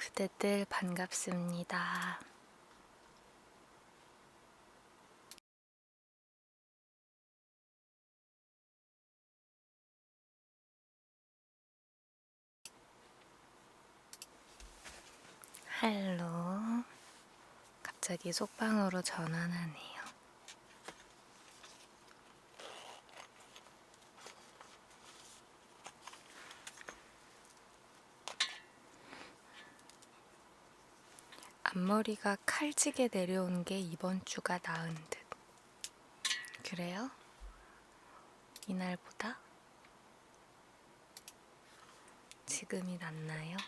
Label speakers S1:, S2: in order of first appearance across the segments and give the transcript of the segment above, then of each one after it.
S1: 그대들 반갑습니다. 할로. 갑자기 속방으로 전환하네요. 앞머리가 칼지게 내려온 게 이번 주가 나은 듯. 그래요? 이날보다? 지금이 낫나요?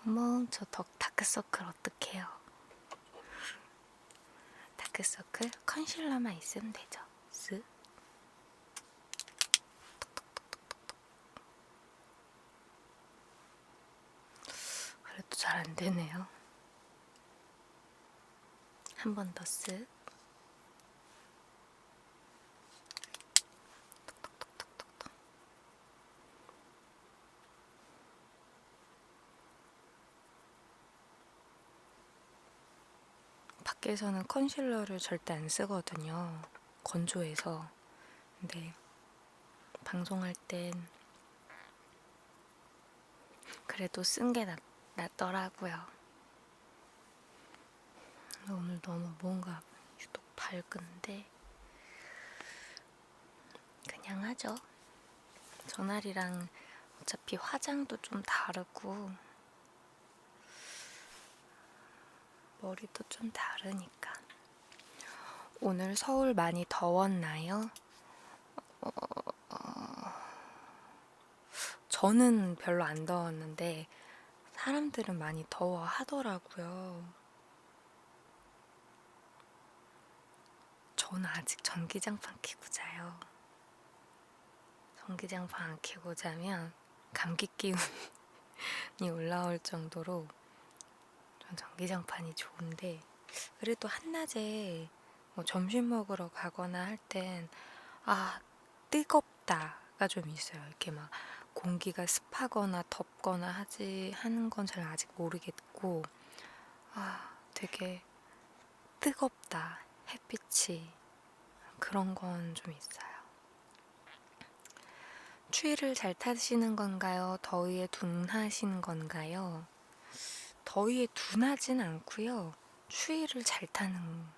S1: 어머, 저 다크서클 어떡해요? 다크서클 컨실러만 있으면 되죠. 쓱. 그래도 잘 안 되네요. 한 번 더 쓱. 밖에서는 컨실러를 절대 안 쓰거든요. 건조해서. 근데 방송할 땐 그래도 쓴 게 낫더라고요. 오늘 너무 뭔가 유독 밝은데 그냥 하죠. 전날이랑 어차피 화장도 좀 다르고 머리도 좀 다르니까. 오늘 서울 많이 더웠나요? 저는 별로 안 더웠는데 사람들은 많이 더워 하더라고요. 저는 아직 전기장판 켜고 자요. 전기장판 안 켜고 자면 감기 기운이 올라올 정도로 전 전기장판이 좋은데, 그래도 한낮에 뭐 점심 먹으러 가거나 할 땐 뜨겁다가 좀 있어요. 이렇게 막 공기가 습하거나 덥거나 하는 건 잘 아직 모르겠고, 되게 뜨겁다, 햇빛이, 그런 건 좀 있어요. 추위를 잘 타시는 건가요? 더위에 둔하신 건가요? 더위에 둔하진 않고요. 추위를 잘 타는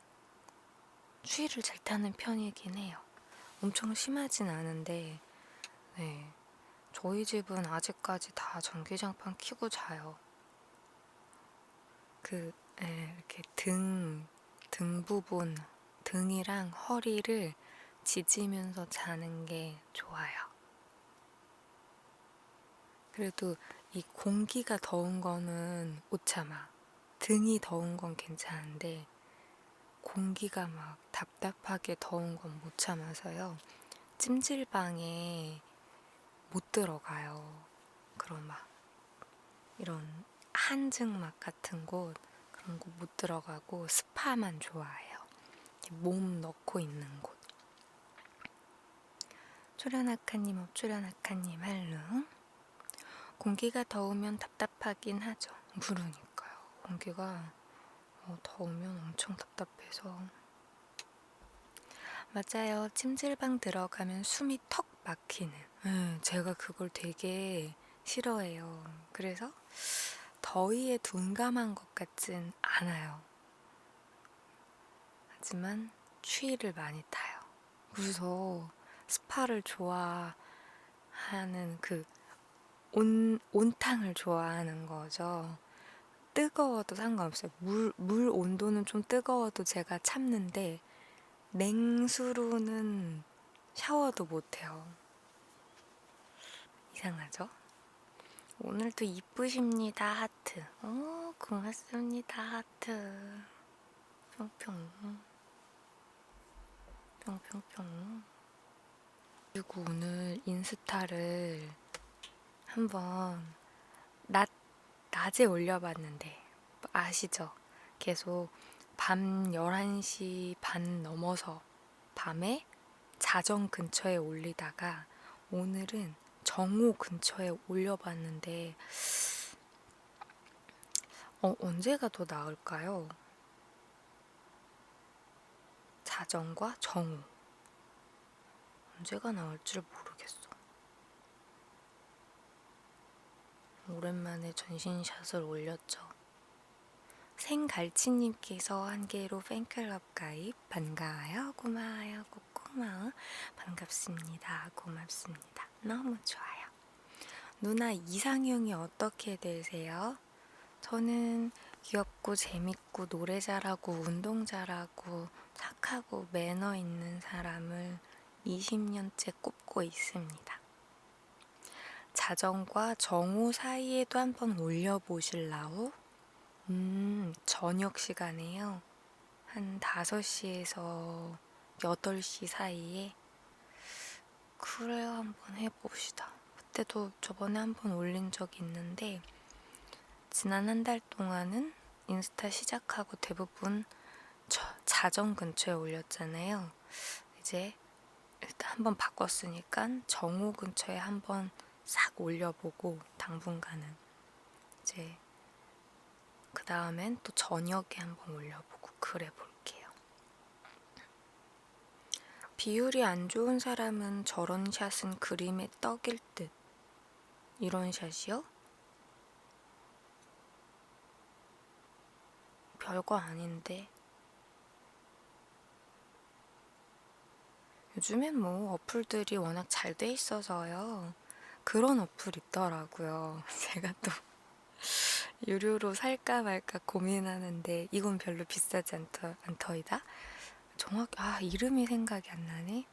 S1: 편이긴 해요. 엄청 심하진 않은데, 네. 저희 집은 아직까지 다 전기장판 켜고 자요. 이렇게 등 부분, 등이랑 허리를 지지면서 자는 게 좋아요. 그래도 이 공기가 더운 거는 못 참아. 등이 더운 건 괜찮은데 공기가 막 답답하게 더운 건 못 참아서요. 찜질방에 못 들어가요. 그런 막 이런 한증막 같은 곳, 그런 곳 못 들어가고 스파만 좋아해요. 몸 넣고 있는 곳. 출연아카님, 업출연아카님, 할로. 공기가 더우면 답답하긴 하죠. 그러니까요. 공기가 더우면 엄청 답답해서. 맞아요. 찜질방 들어가면 숨이 턱 막히는. 제가 그걸 되게 싫어해요. 그래서 더위에 둔감한 것 같진 않아요. 하지만 추위를 많이 타요. 그래서 스파를 좋아하는 온탕을 좋아하는 거죠. 뜨거워도 상관없어요. 물 온도는 좀 뜨거워도 제가 참는데 냉수로는 샤워도 못해요. 이상하죠? 오늘도 이쁘십니다. 하트. 고맙습니다. 하트. 평평. 평평평. 그리고 오늘 인스타를 한번 낮에 올려봤는데 아시죠? 계속 밤 11시 반 넘어서 밤에 자정 근처에 올리다가 오늘은 정오 근처에 올려봤는데 언제가 더 나을까요? 자정과 정오 언제가 나을 줄 모르겠어. 오랜만에 전신샷을 올렸죠. 생갈치님께서 한 개로 팬클럽 가입 반가워요. 고마워요. 고마워. 반갑습니다. 고맙습니다. 너무 좋아요. 누나 이상형이 어떻게 되세요? 저는 귀엽고 재밌고 노래 잘하고 운동 잘하고 착하고 매너 있는 사람을 20년째 꼽고 있습니다. 자정과 정오 사이에도 한번 올려보실라우? 저녁 시간에요. 한 5시에서 8시 사이에? 그래요, 한번 해봅시다. 그때도 저번에 한번 올린 적이 있는데 지난 한 달 동안은 인스타 시작하고 대부분 자정 근처에 올렸잖아요. 이제 일단 한번 바꿨으니까 정오 근처에 한번 싹 올려보고 당분간은 이제 그 다음엔 또 저녁에 한번 올려보고 그래 볼게요. 비율이 안 좋은 사람은 저런 샷은 그림의 떡일 듯. 이런 샷이요? 별거 아닌데. 요즘엔 뭐 어플들이 워낙 잘 돼 있어서요. 그런 어플 있더라고요. 제가 또 유료로 살까 말까 고민하는데 이건 별로 비싸지 않더이다. 정확히 이름이 생각이 안 나네.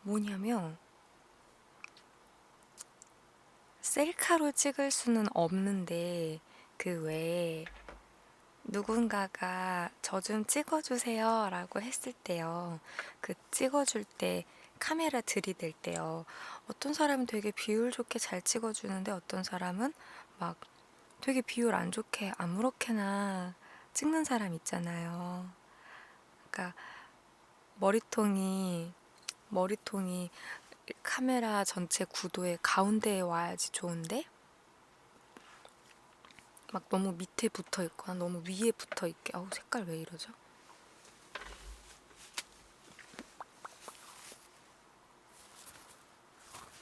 S1: 뭐냐면 셀카로 찍을 수는 없는데 그 외에 누군가가 저 좀 찍어주세요 라고 했을 때요. 그 찍어줄 때 카메라 들이댈 때요. 어떤 사람은 되게 비율 좋게 잘 찍어주는데 어떤 사람은 막 되게 비율 안 좋게 아무렇게나 찍는 사람 있잖아요. 그러니까 머리통이 카메라 전체 구도의 가운데에 와야지 좋은데 막 너무 밑에 붙어 있거나 너무 위에 붙어 있게. 색깔 왜 이러죠?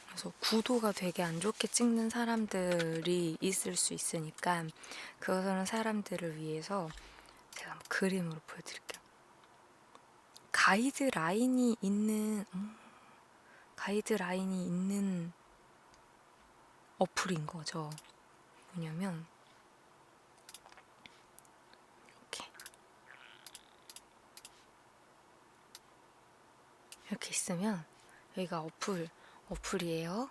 S1: 그래서 구도가 되게 안 좋게 찍는 사람들이 있을 수 있으니까 그런 사람들을 위해서 제가 한번 그림으로 보여드릴게요. 가이드라인이 있는 어플인 거죠. 뭐냐면 이렇게 있으면 여기가 어플이에요.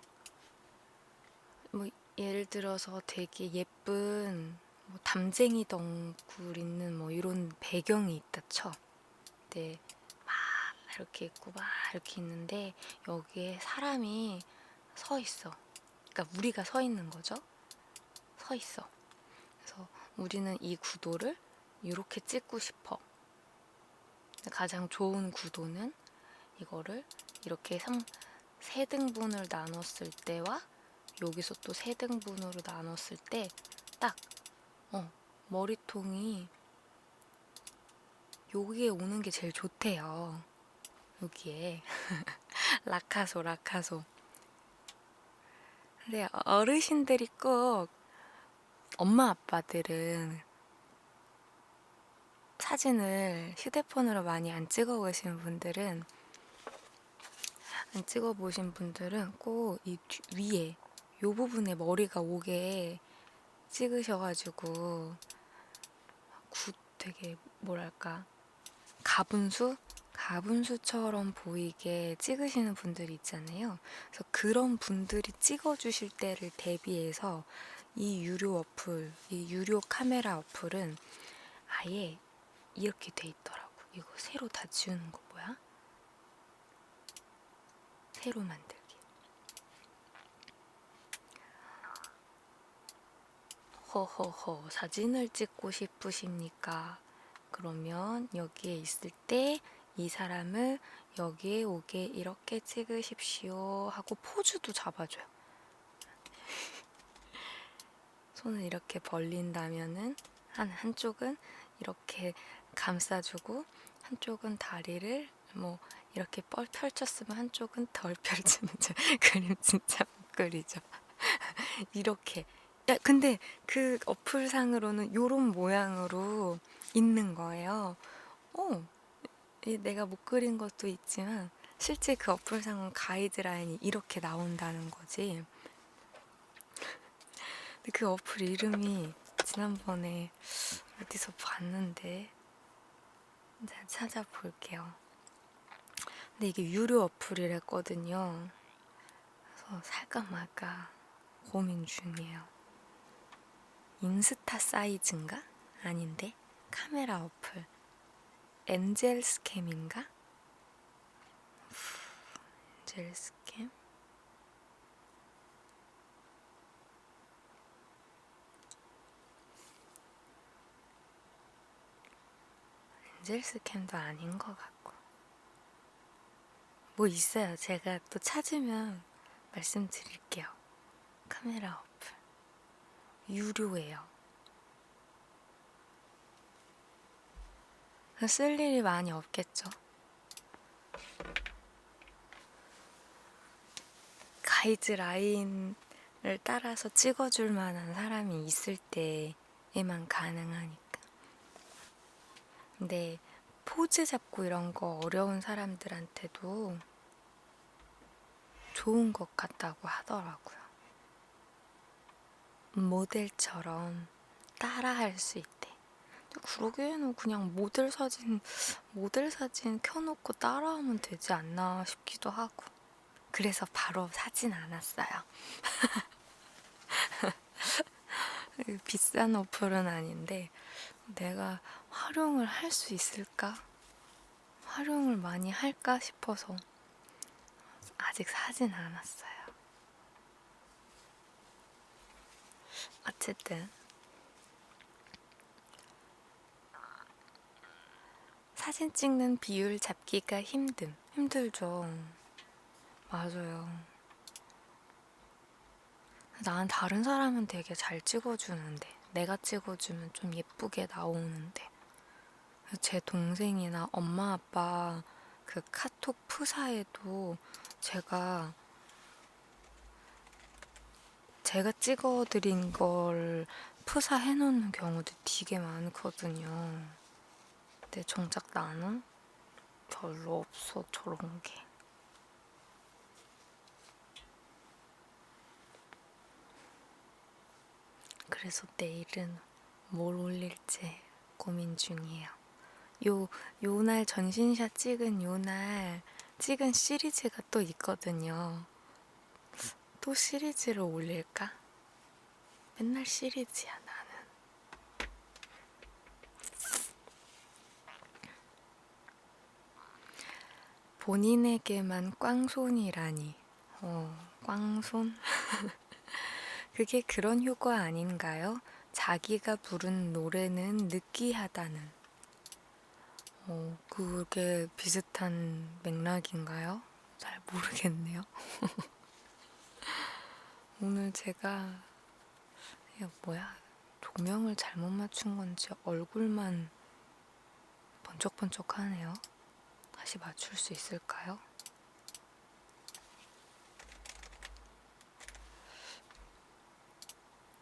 S1: 뭐 예를 들어서 되게 예쁜 담쟁이 덩굴 있는 이런 배경이 있다 쳐. 근데 막 이렇게 있고 막 이렇게 있는데 여기에 사람이 서 있어. 그러니까 우리가 서 있는 거죠. 서 있어. 그래서 우리는 이 구도를 이렇게 찍고 싶어. 가장 좋은 구도는 이거를 이렇게 3등분을 나눴을 때와 여기서 또 3등분으로 나눴을 때 딱 머리통이 여기에 오는 게 제일 좋대요. 여기에 라카소. 근데 어르신들이 꼭 엄마 아빠들은 사진을 휴대폰으로 많이 안 찍어보신 분들은 꼭 이 위에 요 부분에 머리가 오게 찍으셔가지고 되게 뭐랄까 가분수처럼 보이게 찍으시는 분들이 있잖아요. 그래서 그런 분들이 찍어주실 때를 대비해서 이 유료 카메라 어플은 아예 이렇게 돼 있더라고. 이거 새로 다 지우는 거 뭐야? 새로 만들기. 허허허, 사진을 찍고 싶으십니까? 그러면 여기에 있을 때 이 사람을 여기에 오게 이렇게 찍으십시오 하고 포즈도 잡아줘요. 손을 이렇게 벌린다면은 한쪽은 이렇게 감싸주고 한쪽은 다리를 뭐 이렇게 펼쳤으면 한쪽은 덜 펼치는 저 그림 진짜 못 그리죠. 이렇게. 야, 근데 그 어플상으로는 요런 모양으로 있는 거예요. 내가 못 그린 것도 있지만 실제 그 어플상은 가이드라인이 이렇게 나온다는 거지. 근데 그 어플 이름이 지난번에 어디서 봤는데 잘 찾아볼게요. 근데 이게 유료 어플이랬거든요. 그래서 살까 말까 고민 중이에요. 인스타 사이즈인가? 아닌데? 카메라 어플. 엔젤 스캠인가? 엔젤 스캠? 엔젤 스캠도 아닌 것 같고. 뭐 있어요. 제가 또 찾으면 말씀드릴게요. 카메라 어플. 유료예요. 쓸 일이 많이 없겠죠. 가이드라인을 따라서 찍어줄 만한 사람이 있을 때에만 가능하니까. 근데 포즈 잡고 이런 거 어려운 사람들한테도 좋은 것 같다고 하더라고요. 모델처럼 따라할 수 있대. 근데 그러기에는 그냥 모델 사진 켜놓고 따라하면 되지 않나 싶기도 하고. 그래서 바로 사진 않았어요. 비싼 어플은 아닌데 내가 활용을 할 수 있을까? 활용을 많이 할까 싶어서 아직 사진 않았어요. 어쨌든 사진 찍는 비율 잡기가 힘들죠. 맞아요. 난 다른 사람은 되게 잘 찍어주는데 내가 찍어주면 좀 예쁘게 나오는데 제 동생이나 엄마 아빠 그 카톡 프사에도 제가 찍어드린 걸 프사 해놓는 경우도 되게 많거든요. 근데 정작 나는 별로 없어, 저런 게. 그래서 내일은 뭘 올릴지 고민 중이에요. 요날 전신샷 찍은 요날 찍은 시리즈가 또 있거든요. 또 시리즈를 올릴까? 맨날 시리즈야, 나는. 본인에게만 꽝손이라니. 꽝손? 그게 그런 효과 아닌가요? 자기가 부른 노래는 느끼하다는. 그게 비슷한 맥락인가요? 잘 모르겠네요. 오늘 제가 이게 뭐야? 조명을 잘못 맞춘 건지 얼굴만 번쩍번쩍하네요. 다시 맞출 수 있을까요?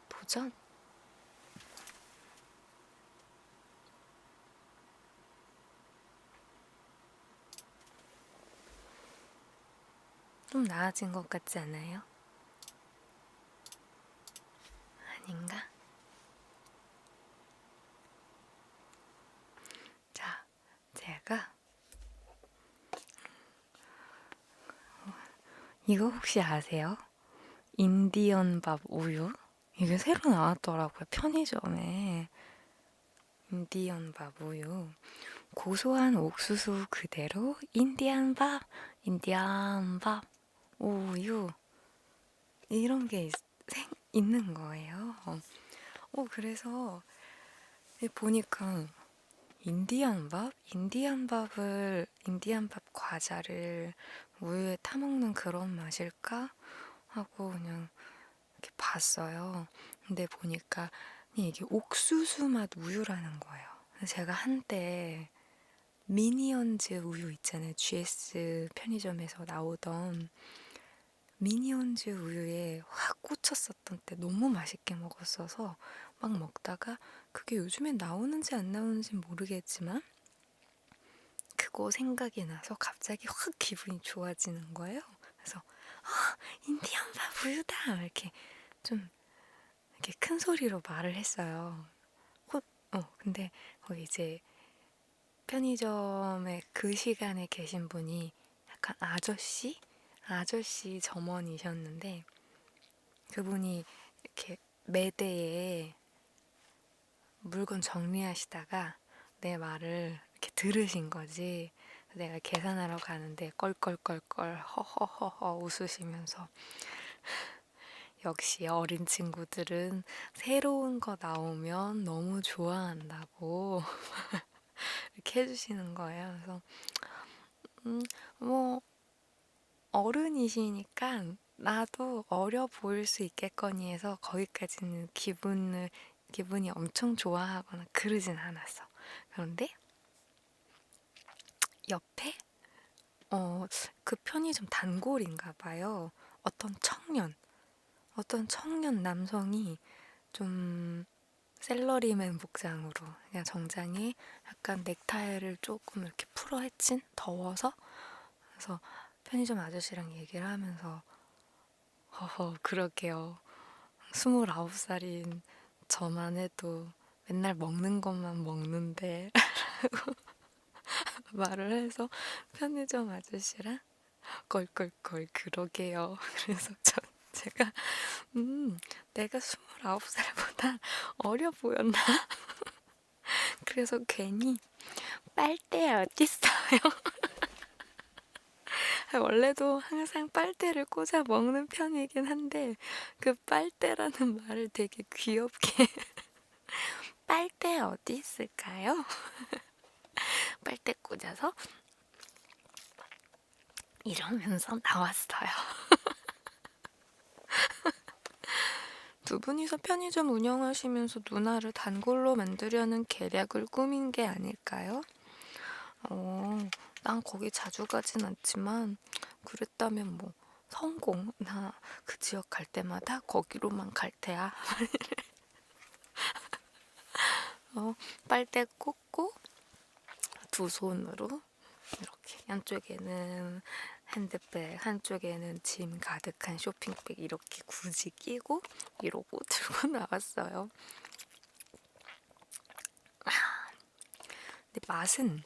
S1: 도전? 좀 나아진 것 같지 않아요? 아닌가? 자, 제가 이거 혹시 아세요? 인디언 밥 우유? 이게 새로 나왔더라고요, 편의점에. 인디언 밥 우유. 고소한 옥수수 그대로 인디언 밥 우유. 이런 게 있는 거예요. 그래서 보니까 인디안밥 과자를 우유에 타먹는 그런 맛일까? 하고 그냥 이렇게 봤어요. 근데 보니까 이게 옥수수 맛 우유라는 거예요. 제가 한때 미니언즈 우유 있잖아요. GS 편의점에서 나오던 미니언즈 우유에 확 꽂혔었던 때 너무 맛있게 먹었어서 막 먹다가 그게 요즘엔 나오는지 안 나오는지 모르겠지만 그거 생각이 나서 갑자기 확 기분이 좋아지는 거예요. 그래서 인디언밥 우유다! 이렇게 좀 이렇게 큰 소리로 말을 했어요. 근데 거기 이제 편의점에 그 시간에 계신 분이 약간 아저씨 점원이셨는데 그분이 이렇게 매대에 물건 정리하시다가 내 말을 이렇게 들으신 거지. 내가 계산하러 가는데 껄껄껄껄 허허허허 웃으시면서 역시 어린 친구들은 새로운 거 나오면 너무 좋아한다고 이렇게 해주시는 거예요. 그래서 뭐 어른이시니까 나도 어려 보일 수 있겠거니 해서 거기까지는 기분이 엄청 좋아하거나 그러진 않았어. 그런데 옆에 그 편의점 단골인가 봐요. 어떤 청년 남성이 좀 셀러리맨 복장으로 그냥 정장에 약간 넥타이를 조금 이렇게 풀어헤친 더워서 그래서 편의점 아저씨랑 얘기를 하면서 그러게요. 29살인 저만 해도 맨날 먹는 것만 먹는데 말을 해서 편의점 아저씨랑 껄껄껄 그러게요. 그래서 제가 내가 29살보다 어려 보였나? 그래서 괜히 빨대 어딨어요? 원래도 항상 빨대를 꽂아 먹는 편이긴 한데 그 빨대라는 말을 되게 귀엽게 빨대 어디 있을까요? 빨대 꽂아서 이러면서 나왔어요. 두 분이서 편의점 운영하시면서 누나를 단골로 만들려는 계략을 꾸민 게 아닐까요? 난 거기 자주 가진 않지만 그랬다면 뭐 성공. 나 그 지역 갈 때마다 거기로만 갈 테야. 빨대 꽂고 두 손으로 이렇게 한쪽에는 핸드백, 한쪽에는 짐 가득한 쇼핑백 이렇게 굳이 끼고 이러고 들고 나왔어요. 근데 맛은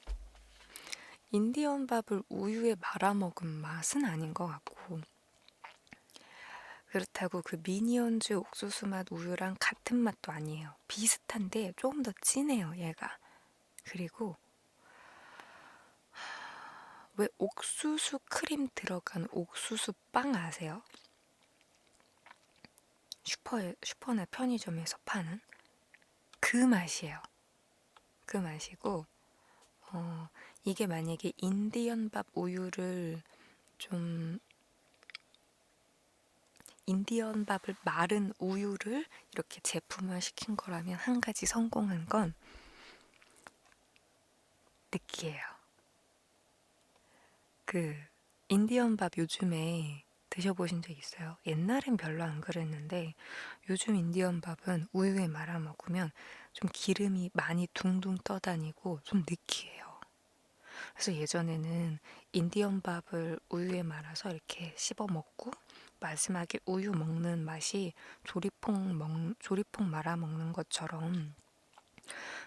S1: 인디언 밥을 우유에 말아 먹은 맛은 아닌 것 같고 그렇다고 그 미니언즈 옥수수 맛 우유랑 같은 맛도 아니에요. 비슷한데 조금 더 진해요, 얘가. 그리고 왜 옥수수 크림 들어간 옥수수 빵 아세요? 슈퍼나 편의점에서 파는 그 맛이에요. 그 맛이고 이게 만약에 인디언밥 우유를 좀 인디언밥을 마른 우유를 이렇게 제품화 시킨 거라면 한 가지 성공한 건 느끼해요. 그 인디언밥 요즘에 드셔보신 적 있어요? 옛날엔 별로 안 그랬는데 요즘 인디언밥은 우유에 말아 먹으면 좀 기름이 많이 둥둥 떠다니고 좀 느끼해요. 그래서 예전에는 인디언밥을 우유에 말아서 이렇게 씹어 먹고 마지막에 우유 먹는 맛이 조리퐁 말아 먹는 것처럼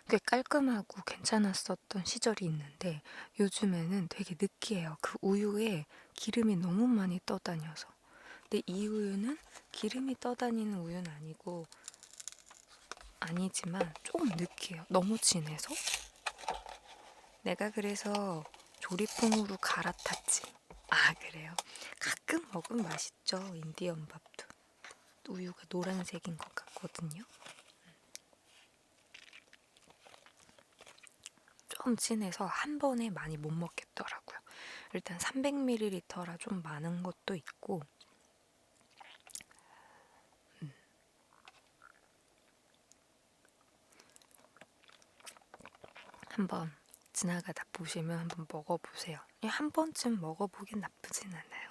S1: 꽤 깔끔하고 괜찮았었던 시절이 있는데 요즘에는 되게 느끼해요. 그 우유에 기름이 너무 많이 떠다녀서. 근데 이 우유는 기름이 떠다니는 우유는 아니지만 조금 느끼해요. 너무 진해서. 내가 그래서 조리퐁으로 갈아탔지. 아, 그래요? 가끔 먹으면 맛있죠. 인디언밥도. 우유가 노란색인 것 같거든요. 조금 진해서 한 번에 많이 못 먹겠더라고요. 일단 300ml라 좀 많은 것도 있고 한번 지나가다 보시면 한번 먹어보세요. 한 번쯤 먹어보긴 나쁘진 않아요.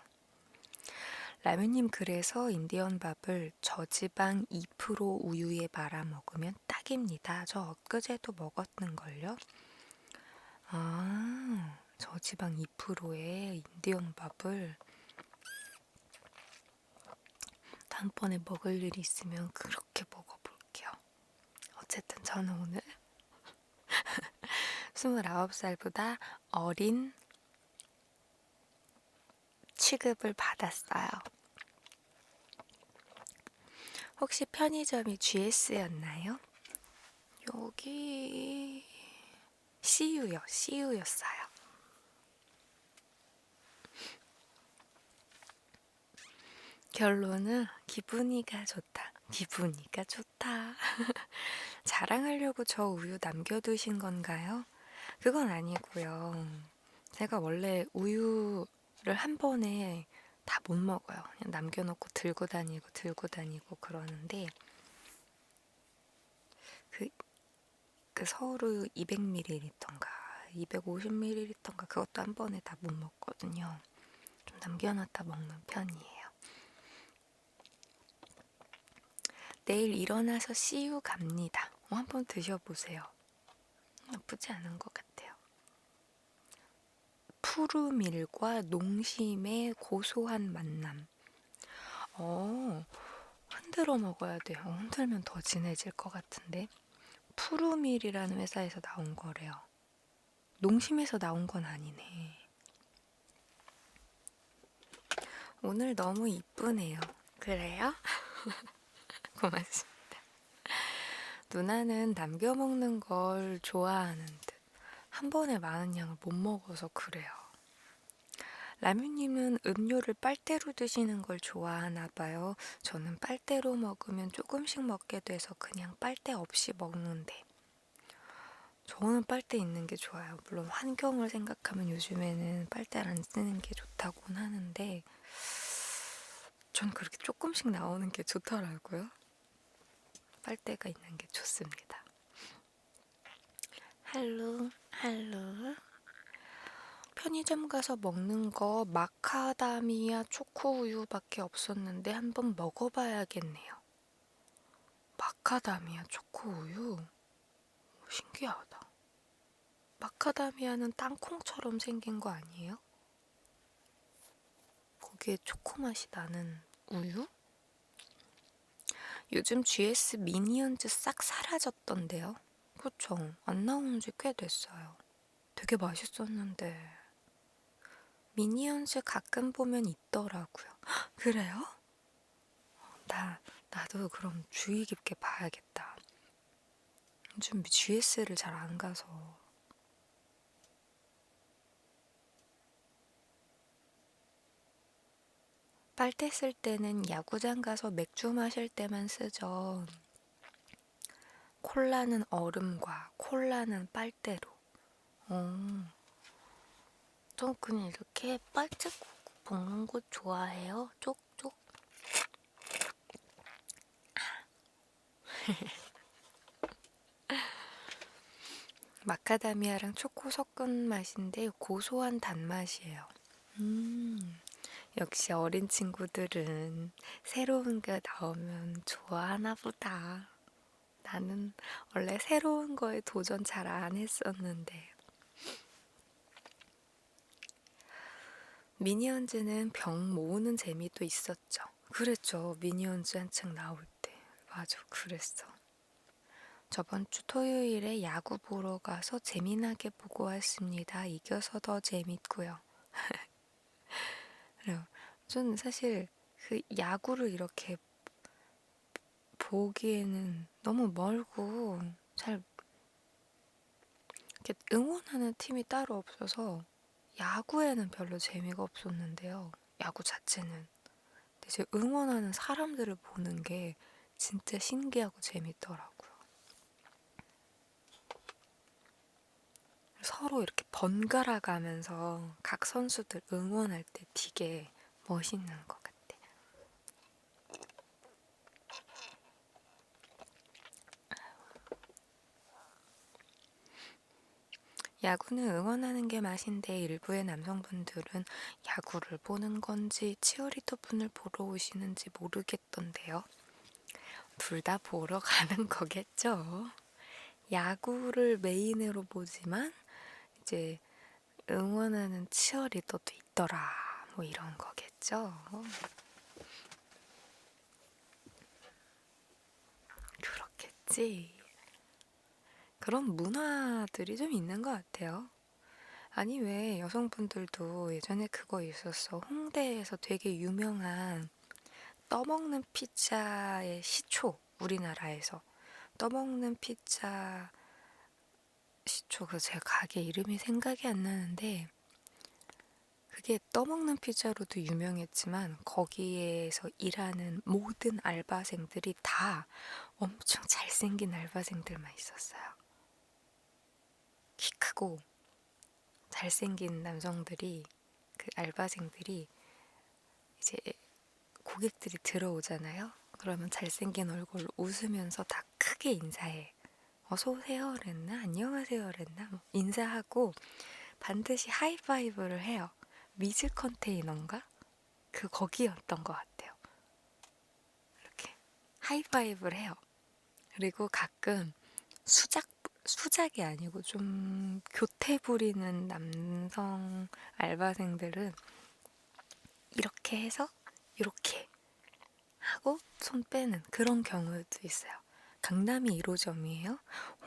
S1: 라면님 그래서 인디언 밥을 저지방 2% 우유에 말아 먹으면 딱입니다. 저 엊그제도 먹었는걸요? 아, 저지방 2%의 인디언 밥을 다음번에 먹을 일이 있으면 그렇게 먹어볼게요. 어쨌든 저는 오늘 29살보다 어린 취급을 받았어요. 혹시 편의점이 GS였나요? 여기 CU였어요. 결론은 기분이가 좋다. 기분이가 좋다. 자랑하려고 저 우유 남겨두신 건가요? 그건 아니고요. 제가 원래 우유를 한 번에 다 못 먹어요. 그냥 남겨놓고 들고 다니고 그러는데 그 서울우 200ml인가 250ml인가 그것도 한 번에 다 못 먹거든요. 좀 남겨놨다 먹는 편이에요. 내일 일어나서 CU 갑니다. 한번 드셔보세요. 나쁘지 않은 것 같아요. 푸르밀과 농심의 고소한 만남. 흔들어 먹어야 돼요. 흔들면 더 진해질 것 같은데. 푸르밀이라는 회사에서 나온 거래요. 농심에서 나온 건 아니네. 오늘 너무 이쁘네요. 그래요? 고맙습니다. 누나는 남겨 먹는 걸 좋아하는 듯. 한 번에 많은 양을 못 먹어서 그래요. 라면님은 음료를 빨대로 드시는 걸 좋아하나 봐요. 저는 빨대로 먹으면 조금씩 먹게 돼서 그냥 빨대 없이 먹는데. 저는 빨대 있는 게 좋아요. 물론 환경을 생각하면 요즘에는 빨대를 안 쓰는 게 좋다고는 하는데 전 그렇게 조금씩 나오는 게 좋더라고요. 빨대가 있는 게 좋습니다. 할로. 편의점 가서 먹는 거 마카다미아 초코 우유밖에 없었는데 한번 먹어봐야겠네요. 마카다미아 초코 우유? 신기하다. 마카다미아는 땅콩처럼 생긴 거 아니에요? 거기에 초코 맛이 나는 우유? 요즘 GS 미니언즈 싹 사라졌던데요? 그쵸? 안 나온 지 꽤 됐어요. 되게 맛있었는데. 미니언즈 가끔 보면 있더라고요. 헉, 그래요? 나도 그럼 주의 깊게 봐야겠다. 요즘 GS를 잘 안 가서. 빨대 쓸 때는 야구장 가서 맥주 마실 때만 쓰죠. 콜라는 얼음과 콜라는 빨대로. 저 그냥 이렇게 빨대 꾹꾹 먹는 거 좋아해요. 쪽쪽. 마카다미아랑 초코 섞은 맛인데 고소한 단맛이에요. 역시 어린 친구들은 새로운 게 나오면 좋아하나 보다. 나는 원래 새로운 거에 도전 잘 안 했었는데. 미니언즈는 병 모으는 재미도 있었죠. 그랬죠. 미니언즈 한창 나올 때. 맞아, 그랬어. 저번 주 토요일에 야구 보러 가서 재미나게 보고 왔습니다. 이겨서 더 재밌고요. 그래요. 저는 사실 그 야구를 이렇게 보기에는 너무 멀고 잘 이렇게 응원하는 팀이 따로 없어서 야구에는 별로 재미가 없었는데요. 야구 자체는. 근데 이제 응원하는 사람들을 보는 게 진짜 신기하고 재밌더라고요. 서로 이렇게 번갈아 가면서 각 선수들 응원할 때 되게 멋있는 것 같아. 야구는 응원하는 게 맛인데 일부의 남성분들은 야구를 보는 건지 치어리더 분을 보러 오시는지 모르겠던데요. 둘 다 보러 가는 거겠죠. 야구를 메인으로 보지만 이제 응원하는 치어리더도 있더라. 뭐 이런 거겠죠. 그렇겠지. 그런 문화들이 좀 있는 것 같아요. 아니, 왜 여성분들도 예전에 그거 있었어. 홍대에서 되게 유명한 떠먹는 피자의 시초, 우리나라에서. 떠먹는 피자 시초, 그 제가 가게 이름이 생각이 안 나는데, 그게 떠먹는 피자로도 유명했지만, 거기에서 일하는 모든 알바생들이 다 엄청 잘생긴 알바생들만 있었어요. 키 크고, 잘생긴 남성들이, 그 알바생들이 이제 고객들이 들어오잖아요. 그러면 잘생긴 얼굴로 웃으면서 다 크게 인사해. 어서 오세요 그랬나? 안녕하세요 그랬나? 뭐 인사하고 반드시 하이파이브를 해요. 미즈 컨테이너인가? 그 거기였던 것 같아요. 이렇게 하이파이브를 해요. 그리고 가끔 수작이 아니고 좀 교태 부리는 남성 알바생들은 이렇게 해서 이렇게 하고 손 빼는 그런 경우도 있어요. 강남이 1호점이에요?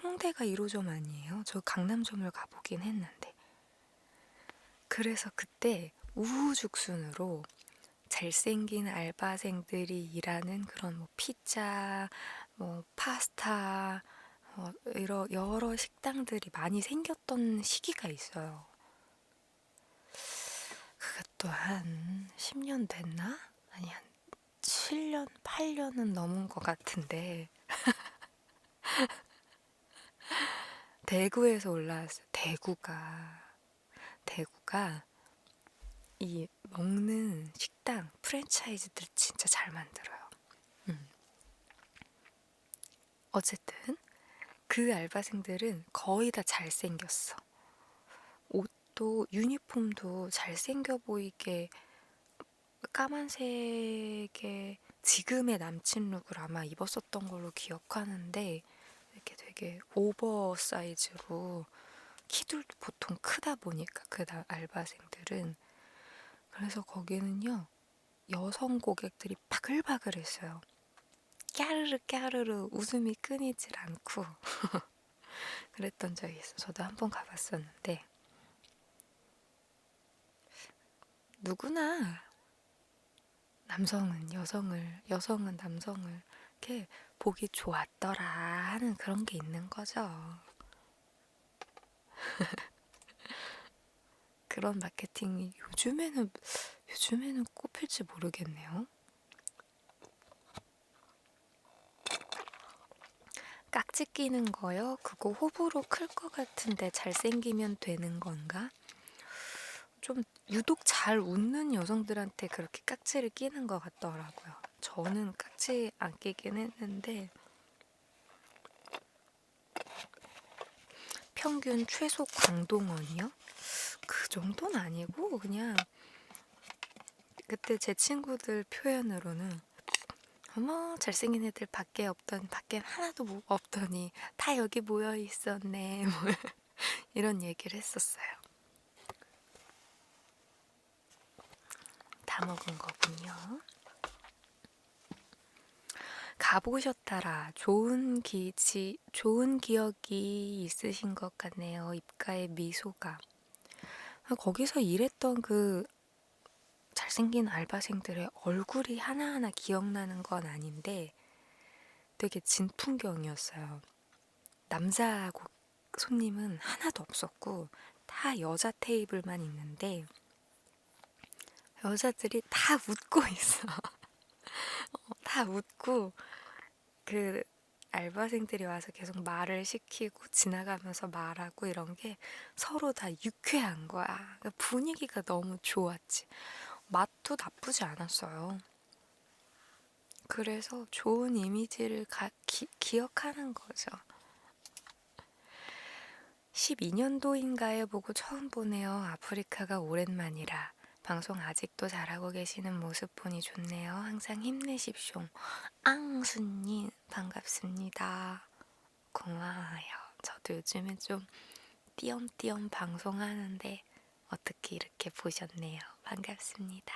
S1: 홍대가 1호점 아니에요? 저 강남점을 가보긴 했는데. 그래서 그때 우후죽순으로 잘생긴 알바생들이 일하는 그런 뭐 피자, 뭐 파스타, 이런 여러 식당들이 많이 생겼던 시기가 있어요. 그것도 한 10년 됐나? 아니, 한 7년, 8년은 넘은 것 같은데 대구에서 올라왔어요. 대구가 이 먹는 식당 프랜차이즈들 진짜 잘 만들어요. 음. 어쨌든 그 알바생들은 거의 다 잘생겼어. 옷도 유니폼도 잘생겨 보이게 까만색의 지금의 남친 룩을 아마 입었었던 걸로 기억하는데 이렇게 되게 오버 사이즈로 키들도 보통 크다 보니까 그 알바생들은 그래서 거기는요 여성 고객들이 바글바글했어요. 까르르 까르르 웃음이 끊이질 않고 그랬던 적이 있어. 저도 한 번 가봤었는데 누구나 남성은 여성을, 여성은 남성을 이렇게 보기 좋았더라 하는 그런 게 있는 거죠. 그런 마케팅이 요즘에는 꼽힐지 모르겠네요. 깍지 끼는 거요? 그거 호불호 클 것 같은데 잘생기면 되는 건가? 좀 유독 잘 웃는 여성들한테 그렇게 깍지를 끼는 것 같더라고요. 저는 깍지 안 끼긴 했는데 평균 최소 광동원이요? 그 정도는 아니고 그냥 그때 제 친구들 표현으로는 어머 잘생긴 애들 밖에 하나도 없더니 다 여기 모여 있었네 뭐 이런 얘기를 했었어요. 다 먹은 거군요. 가보셨다라 좋은 기억이 있으신 것 같네요. 입가에 미소가. 거기서 일했던 그 잘생긴 알바생들의 얼굴이 하나하나 기억나는 건 아닌데 되게 진풍경이었어요. 남자 손님은 하나도 없었고 다 여자 테이블만 있는데 여자들이 다 웃고 있어. 다 웃고 그 알바생들이 와서 계속 말을 시키고 지나가면서 말하고 이런 게 서로 다 유쾌한 거야. 그러니까 분위기가 너무 좋았지. 맛도 나쁘지 않았어요. 그래서 좋은 이미지를 기억하는 거죠. 12년도인가에 보고 처음 보네요. 아프리카가 오랜만이라. 방송 아직도 잘하고 계시는 모습 보니 좋네요. 항상 힘내십쇼. 앙수님 반갑습니다. 고마워요. 저도 요즘에 좀 띄엄띄엄 방송하는데 어떻게 이렇게 보셨네요. 반갑습니다.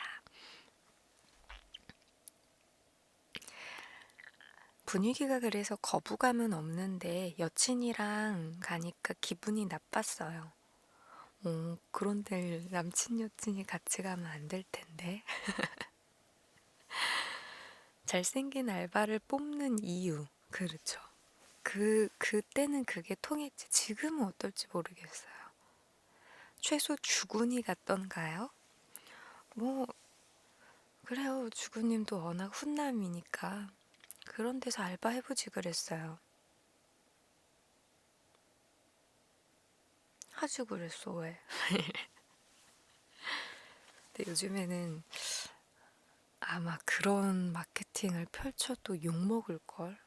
S1: 분위기가 그래서 거부감은 없는데 여친이랑 가니까 기분이 나빴어요. 그런데 남친 여친이 같이 가면 안 될 텐데. 잘생긴 알바를 뽑는 이유. 그렇죠. 그때는 그게 통했지. 지금은 어떨지 모르겠어요. 최소 주군이 같던가요? 뭐, 그래요. 주군님도 워낙 훈남이니까. 그런 데서 알바해보지 그랬어요. 하지 그랬어, 왜? 근데 요즘에는 아마 그런 마케팅을 펼쳐도 욕먹을걸?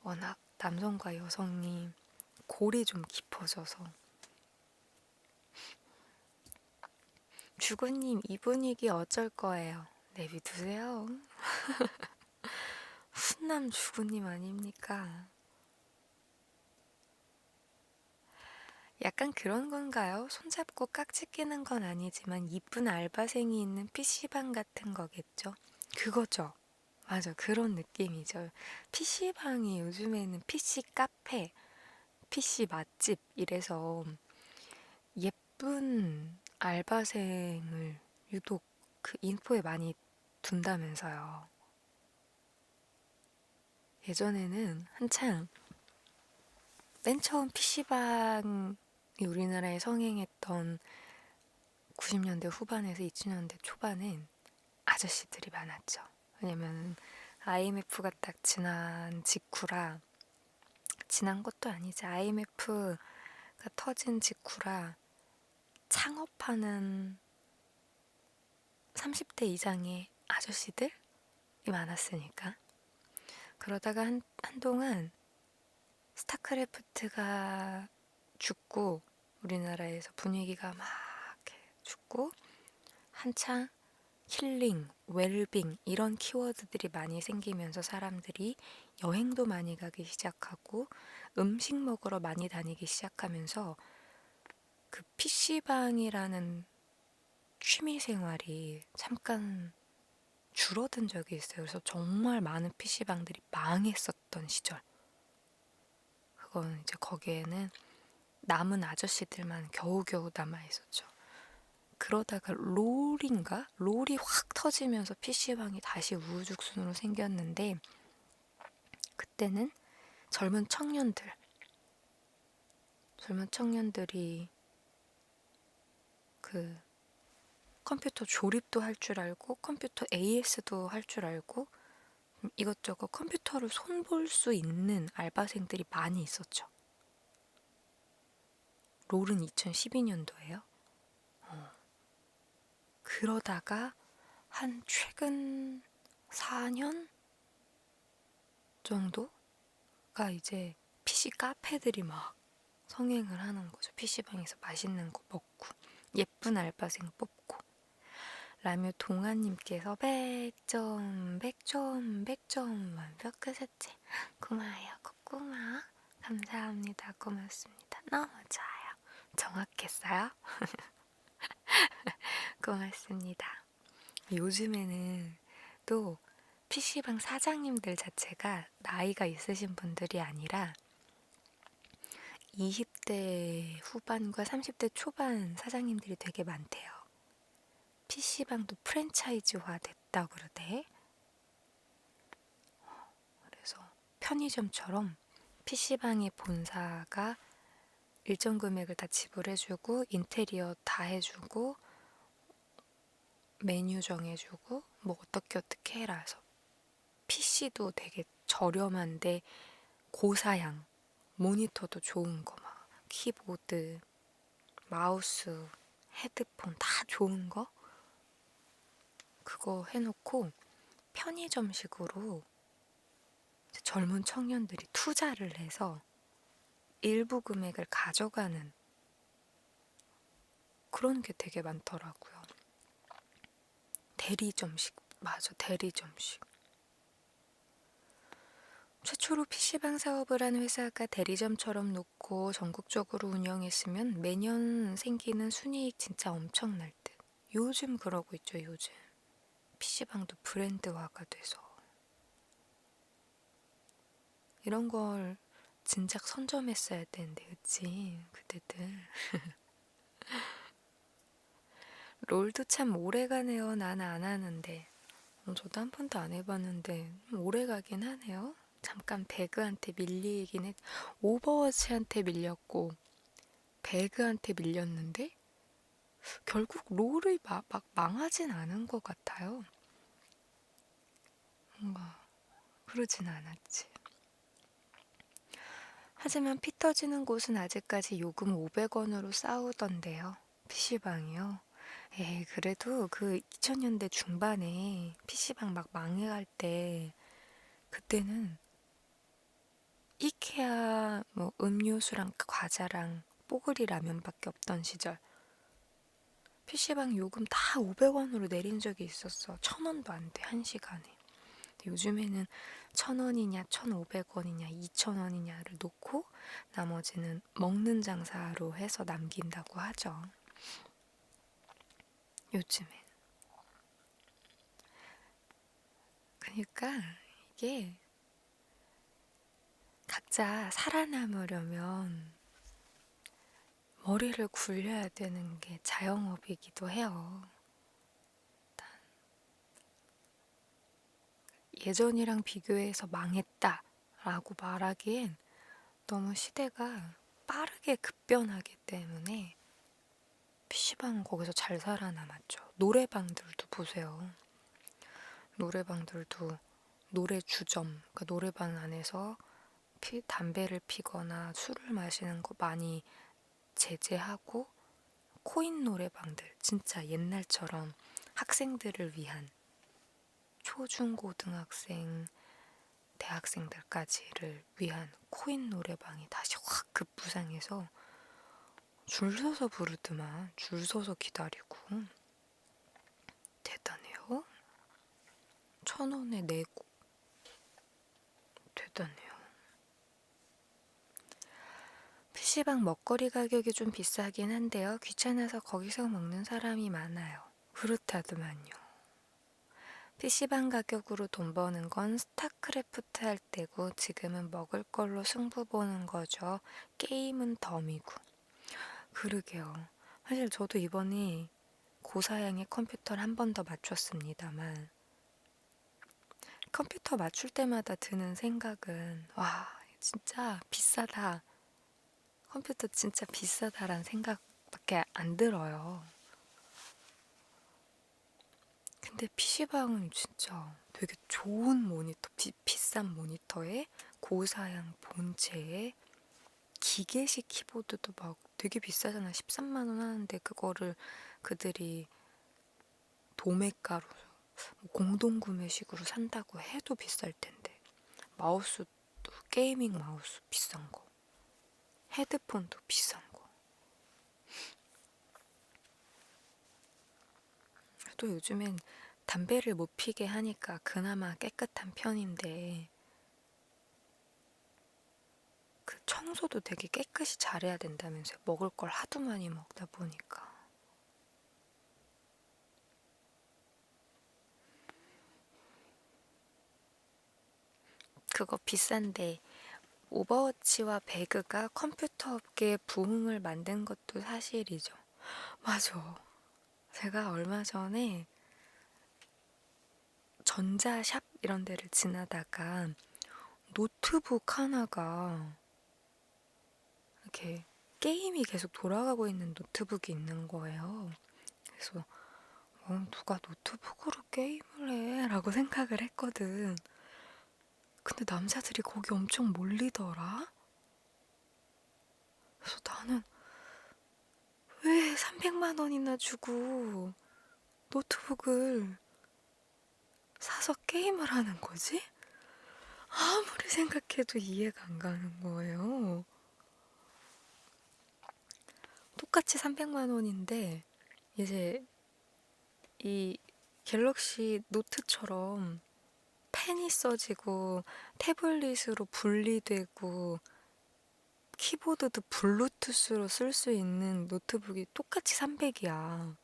S1: 워낙 남성과 여성이 골이 좀 깊어져서. 주구님, 이 분위기 어쩔 거예요? 내비두세요. 훈남 주구님 아닙니까? 약간 그런 건가요? 손잡고 깍지 끼는 건 아니지만 이쁜 알바생이 있는 PC방 같은 거겠죠? 그거죠. 맞아, 그런 느낌이죠. PC방이 요즘에는 PC 카페, PC 맛집 이래서 예쁜 알바생을 유독 그 인포에 많이 둔다면서요. 예전에는 한창 맨 처음 PC방이 우리나라에 성행했던 90년대 후반에서 2000년대 초반엔 아저씨들이 많았죠. 왜냐면 IMF가 딱 지난 직후라, 지난 것도 아니지. IMF가 터진 직후라 창업하는 30대 이상의 아저씨들이 많았으니까. 그러다가 한동안 스타크래프트가 죽고 우리나라에서 분위기가 막 이렇게 죽고 한창 힐링, 웰빙 이런 키워드들이 많이 생기면서 사람들이 여행도 많이 가기 시작하고 음식 먹으러 많이 다니기 시작하면서 그 PC방이라는 취미 생활이 잠깐 줄어든 적이 있어요. 그래서 정말 많은 PC방들이 망했었던 시절. 그건 이제 거기에는 남은 아저씨들만 겨우겨우 남아 있었죠. 그러다가 롤인가? 롤이 확 터지면서 PC방이 다시 우후죽순으로 생겼는데 그때는 젊은 청년들이 그 컴퓨터 조립도 할 줄 알고 컴퓨터 AS도 할 줄 알고 이것저것 컴퓨터를 손볼 수 있는 알바생들이 많이 있었죠. 롤은 2012년도예요. 그러다가 한 최근 4년 정도가 이제 PC 카페들이 막 성행을 하는 거죠. PC방에서 맛있는 거 먹고 예쁜 알바생 뽑고. 라며 동아님께서 100점 100점 100점 완벽하셨지. 고마워요. 꼬꼬마 감사합니다. 고맙습니다. 너무 좋아요. 정확했어요? 고맙습니다. 요즘에는 또 PC방 사장님들 자체가 나이가 있으신 분들이 아니라 20대 후반과 30대 초반 사장님들이 되게 많대요. PC방도 프랜차이즈화 됐다고 그러대. 그래서 편의점처럼 PC방의 본사가 일정 금액을 다 지불해주고 인테리어 다 해주고 메뉴 정해주고 뭐 어떻게 해라 해서 PC도 되게 저렴한데 고사양 모니터도 좋은 거 막 키보드, 마우스, 헤드폰 다 좋은 거 그거 해놓고 편의점식으로 젊은 청년들이 투자를 해서 일부 금액을 가져가는 그런 게 되게 많더라고요. 대리점식, 맞아, 대리점식. 최초로 PC방 사업을 한 회사가 대리점처럼 놓고 전국적으로 운영했으면 매년 생기는 순이익 진짜 엄청날 듯. 요즘 그러고 있죠, 요즘. PC방도 브랜드화가 돼서. 이런 걸 진작 선점했어야 되는데, 그치? 그때들. 롤도 참 오래가네요. 난 안 하는데. 저도 한 번도 안 해봤는데 오래가긴 하네요. 잠깐 배그한테 밀리긴 했. 오버워치한테 밀렸고 배그한테 밀렸는데 결국 롤이 막 망하진 않은 것 같아요. 뭔가 그러진 않았지. 하지만 피 터지는 곳은 아직까지 요금 500원으로 싸우던데요. PC방이요. 에이, 그래도 그 2000년대 중반에 PC방 막 망해갈 때 그때는 이케아 뭐 음료수랑 과자랑 뽀글이 라면밖에 없던 시절 PC방 요금 다 500원으로 내린 적이 있었어. 1000원도 안 돼, 한 시간에. 요즘에는 1000원이냐 1500원이냐 2000원이냐를 놓고 나머지는 먹는 장사로 해서 남긴다고 하죠. 요즘엔. 그러니까 이게 각자 살아남으려면 머리를 굴려야 되는 게 자영업이기도 해요. 예전이랑 비교해서 망했다라고 말하기엔 너무 시대가 빠르게 급변하기 때문에 PC방은 거기서 잘 살아남았죠. 노래방들도 보세요. 노래방들도 노래 주점, 그러니까 노래방 안에서 담배를 피거나 술을 마시는 거 많이 제재하고 코인 노래방들, 진짜 옛날처럼 학생들을 위한 초중고등학생, 대학생들까지를 위한 코인 노래방이 다시 확 급부상해서 줄 서서 부르더만 줄 서서 기다리고 대단해요. 1000원에 내고 대단해요. PC방 먹거리 가격이 좀 비싸긴 한데요. 귀찮아서 거기서 먹는 사람이 많아요. 그렇다더만요. PC방 가격으로 돈 버는 건 스타크래프트 할 때고 지금은 먹을 걸로 승부 보는 거죠. 게임은 덤이고. 그러게요. 사실 저도 이번에 고사양의 컴퓨터를 한 번 더 맞췄습니다만 컴퓨터 맞출 때마다 드는 생각은 와, 진짜 비싸다. 컴퓨터 진짜 비싸다라는 생각밖에 안 들어요. 근데 PC방은 진짜 되게 좋은 모니터, 비싼 모니터에 고사양 본체에 기계식 키보드도 막 되게 비싸잖아. 13만 원 하는데 그거를 그들이 도매가로 공동구매식으로 산다고 해도 비쌀 텐데. 마우스도 게이밍 마우스 비싼 거. 헤드폰도 비싼 거. 또 요즘엔 담배를 못 피게 하니까 그나마 깨끗한 편인데 그 청소도 되게 깨끗이 잘해야 된다면서요. 먹을 걸 하도 많이 먹다 보니까. 그거 비싼데 오버워치와 배그가 컴퓨터 업계의 부흥을 만든 것도 사실이죠. 맞아. 제가 얼마 전에 전자샵 이런 데를 지나다가 노트북 하나가 이렇게 게임이 계속 돌아가고 있는 노트북이 있는 거예요. 그래서 누가 노트북으로 게임을 해? 라고 생각을 했거든. 근데 남자들이 거기 엄청 몰리더라? 그래서 나는 왜 300만 원이나 주고 노트북을 사서 게임을 하는 거지? 아무리 생각해도 이해가 안 가는 거예요. 똑같이 300만 원인데 이제 이 갤럭시 노트처럼 펜이 써지고 태블릿으로 분리되고 키보드도 블루투스로 쓸 수 있는 노트북이 똑같이 300이야.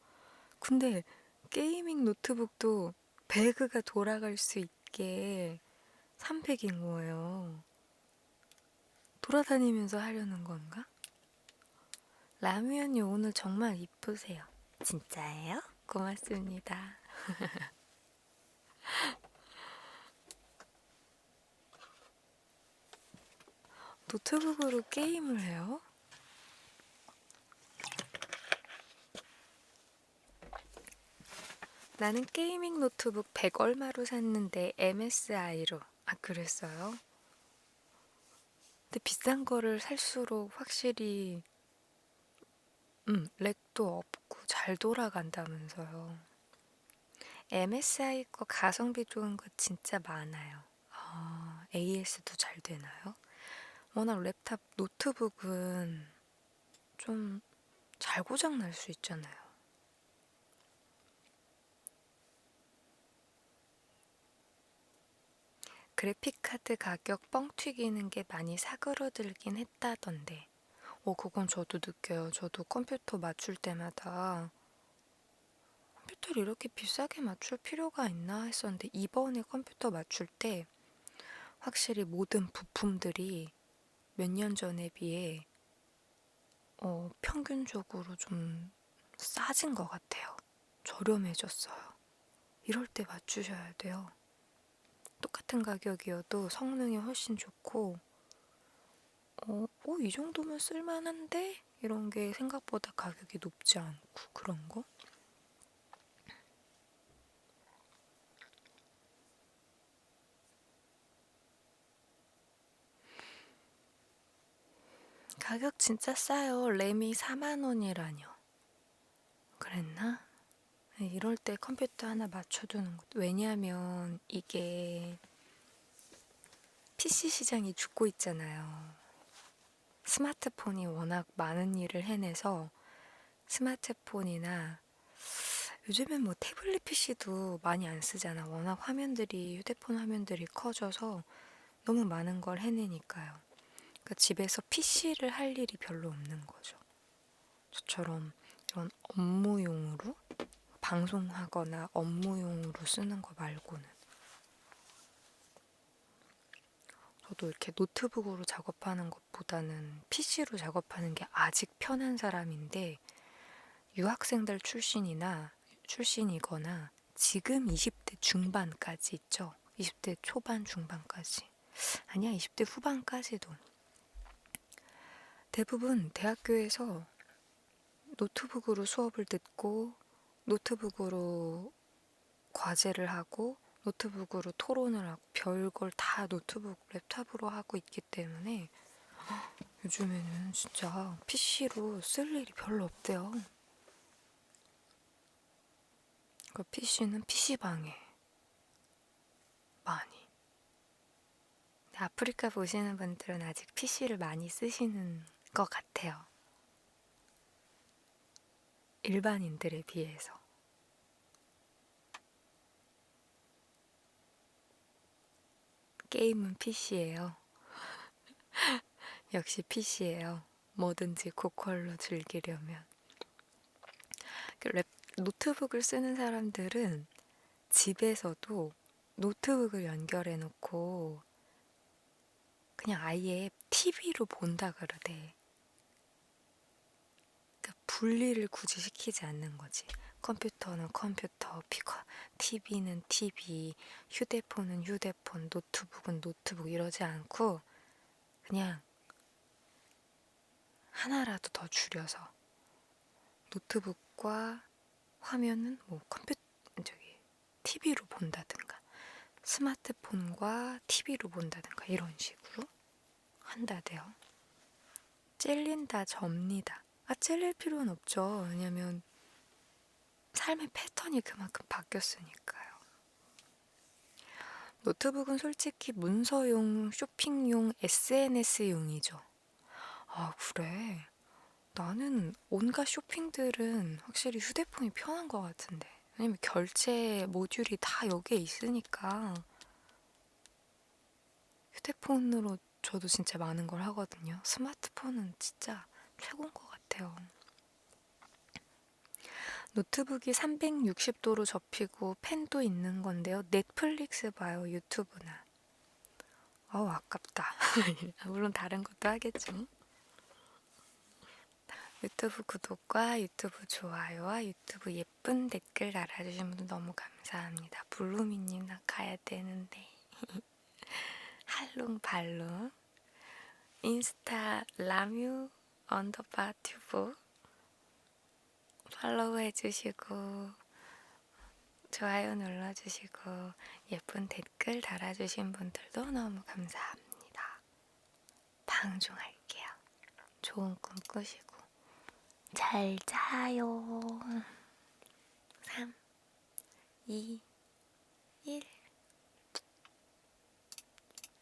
S1: 근데 게이밍 노트북도 배그가 돌아갈 수 있게 300인 거예요. 돌아다니면서 하려는 건가? 라미 언니 오늘 정말 이쁘세요. 진짜예요? 고맙습니다. 노트북으로 게임을 해요? 나는 게이밍 노트북 100 얼마로 샀는데 MSI로. 아, 그랬어요? 근데 비싼 거를 살수록 확실히 렉도 없고 잘 돌아간다면서요. MSI 거 가성비 좋은 거 진짜 많아요. 아, AS도 잘 되나요? 워낙 랩탑 노트북은 좀 잘 고장 날 수 있잖아요. 그래픽카드 가격 뻥 튀기는 게 많이 사그러들긴 했다던데. 그건 저도 느껴요. 저도 컴퓨터 맞출 때마다 컴퓨터를 이렇게 비싸게 맞출 필요가 있나 했었는데 이번에 컴퓨터 맞출 때 확실히 모든 부품들이 몇 년 전에 비해 평균적으로 좀 싸진 것 같아요. 저렴해졌어요. 이럴 때 맞추셔야 돼요. 똑같은 가격이어도 성능이 훨씬 좋고 이 정도면 쓸만한데? 이런 게 생각보다 가격이 높지 않고 그런 거? 가격 진짜 싸요. 램이 4만 원이라뇨. 그랬나? 이럴 때 컴퓨터 하나 맞춰두는 것. 왜냐하면 이게 PC 시장이 죽고 있잖아요. 스마트폰이 워낙 많은 일을 해내서 스마트폰이나 요즘엔 뭐 태블릿 PC도 많이 안 쓰잖아. 워낙 화면들이 휴대폰 화면들이 커져서 너무 많은 걸 해내니까요. 그러니까 집에서 PC를 할 일이 별로 없는 거죠. 저처럼 이런 업무용으로 방송하거나 업무용으로 쓰는 거 말고는. 저도 이렇게 노트북으로 작업하는 것보다는 PC로 작업하는 게 아직 편한 사람인데 유학생들 출신이거나 지금 20대 중반까지 있죠. 20대 초반 중반까지. 아니야, 20대 후반까지도. 대부분 대학교에서 노트북으로 수업을 듣고 노트북으로 과제를 하고 노트북으로 토론을 하고 별걸 다 노트북, 랩탑으로 하고 있기 때문에 요즘에는 진짜 PC로 쓸 일이 별로 없대요. 그 PC는 PC방에 많이. 아프리카 보시는 분들은 아직 PC를 많이 쓰시는 것 같아요. 일반인들에 비해서. 게임은 PC예요. 역시 PC예요. 뭐든지 고퀄로 즐기려면. 노트북을 쓰는 사람들은 집에서도 노트북을 연결해 놓고 그냥 아예 TV로 본다 그러대. 그러니까 분리를 굳이 시키지 않는 거지. 컴퓨터는 컴퓨터, TV는 TV, 휴대폰은 휴대폰, 노트북은 노트북 이러지 않고 그냥 하나라도 더 줄여서 노트북과 화면은 뭐 TV로 본다든가 스마트폰과 TV로 본다든가 이런 식으로 한다대요. 찔린다, 접니다. 찔릴 필요는 없죠. 왜냐면 삶의 패턴이 그만큼 바뀌었으니까요. 노트북은 솔직히 문서용, 쇼핑용, SNS용이죠. 아, 그래. 나는 온갖 쇼핑들은 확실히 휴대폰이 편한 것 같은데. 왜냐면 결제 모듈이 다 여기에 있으니까 휴대폰으로 저도 진짜 많은 걸 하거든요. 스마트폰은 진짜 최고인 것 같아요. 노트북이 360도로 접히고 펜도 있는 건데요. 넷플릭스 봐요, 유튜브나. 어우, 아깝다. 물론 다른 것도 하겠죠. 유튜브 구독과 유튜브 좋아요와 유튜브 예쁜 댓글 달아주신 분들 너무 감사합니다. 블루미님 나 가야 되는데. 할룽발룽. 인스타 라뮤 언더바 튜브 팔로우 해주시고 좋아요 눌러주시고 예쁜 댓글 달아주신 분들도 너무 감사합니다. 방종할게요. 좋은 꿈 꾸시고 잘 자요. 3, 2, 1